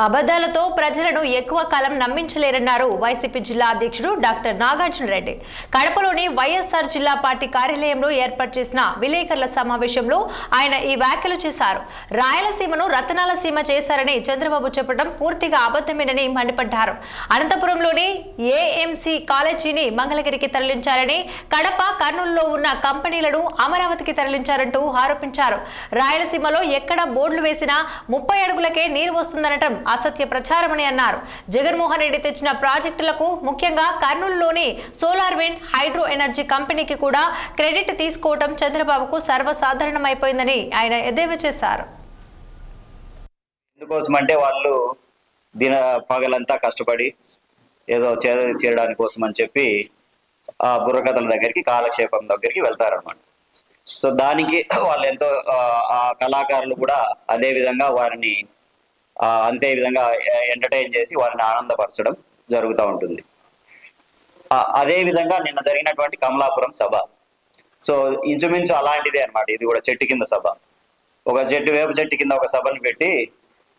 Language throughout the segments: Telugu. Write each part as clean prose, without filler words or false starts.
అబద్ధాలతో ప్రజలను ఎక్కువ కాలం నమ్మించలేరన్నారు వైసీపీ జిల్లా అధ్యక్షుడు డాక్టర్ నాగార్జున రెడ్డి. కడపలోని వైఎస్ఆర్ జిల్లా పార్టీ కార్యాలయంలో ఏర్పాటు చేసిన విలేకరుల సమావేశంలో ఆయన ఈ వ్యాఖ్యలు చేశారు. రాయలసీమను రతనాల సీమ చేశారని చంద్రబాబు చెప్పడం పూర్తిగా అబద్ధమేనని మండిపడ్డారు. అనంతపురంలోని ఏఎంసీ కాలేజీని మంగళగిరికి తరలించారని, కడప, కర్నూలులో ఉన్న కంపెనీలను అమరావతికి తరలించారంటూ ఆరోపించారు. రాయలసీమలో ఎక్కడ బోర్డులు వేసినా 30 అడుగులకే నీరు వస్తుందనటం అసత్య ప్రచారమని అన్నారు. జగన్మోహన్ రెడ్డి తెచ్చిన ప్రాజెక్టులకు, ముఖ్యంగా కర్నూలులోని సోలార్ విండ్, హైడ్రో ఎనర్జీ కంపెనీకి కూడా క్రెడిట్ తీసుకోవడం చంద్రబాబుకు సర్వసాధారణమైపోయిందని ఆయన ఎద్దేవా చేశారు. ఎందుకోసమంటే వాళ్ళు పగలంతా కష్టపడి ఏదో చేరడానికి కోసం అని చెప్పి ఆ బుర్రకథల దగ్గరికి, కాలక్షేపం దగ్గరికి వెళ్తారనమాట. సో దానికి వాళ్ళు ఎంతో ఆ కళాకారులు కూడా అదే విధంగా వారిని అంతే విధంగా ఎంటర్టైన్ చేసి వారిని ఆనందపరచడం జరుగుతూ ఉంటుంది. అదే విధంగా నిన్న జరిగినటువంటి కమలాపురం సభ, సో ఇంచుమించు అలాంటిదే అనమాట. ఇది కూడా చెట్టు కింద సభ, ఒక వేప చెట్టు కింద ఒక సభను పెట్టి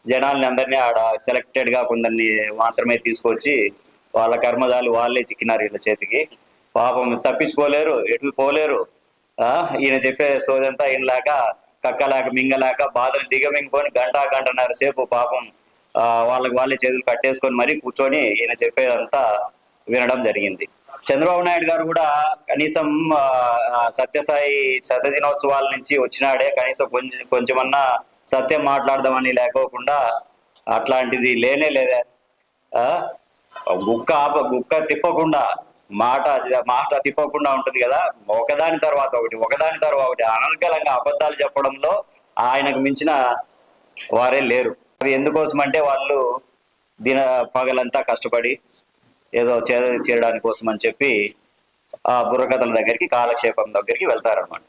జనాల్ని అందరినీ ఆడ సెలెక్టెడ్గా కొందరిని మాత్రమే తీసుకొచ్చి వాళ్ళ కర్మజాలు వాళ్ళే చిక్కినారు వీళ్ళ చేతికి. పాపం తప్పించుకోలేరు, ఎటు పోలేరు. ఈయన చెప్పే సోదంతా ఈయనలాగా కక్కలాక మింగలాక బాధను దిగమింగుకొని గంటన్నర సేపు పాపం వాళ్ళే చేతులు కట్టేసుకొని మరీ కూర్చొని ఈయన చెప్పేదంతా వినడం జరిగింది. చంద్రబాబు నాయుడు గారు కూడా కనీసం సత్యసాయి శతదినోత్సవాల నుంచి వచ్చినాడే, కనీసం కొంచెమన్నా సత్యం మాట్లాడదామని లేకోకుండా అట్లాంటిది లేనే లేదా. గుక్క తిప్పకుండా మాట తిప్పకుండా ఉంటుంది కదా, ఒకదాని తర్వాత ఒకటి అనర్గళంగా అబద్ధాలు చెప్పడంలో ఆయనకు మించిన వారే లేరు. అవి ఎందుకోసమంటే వాళ్ళు పగలంతా కష్టపడి ఏదో చేరడానికి కోసం అని చెప్పి ఆ బుర్రకథల దగ్గరికి, కాలక్షేపం దగ్గరికి వెళ్తారనమాట.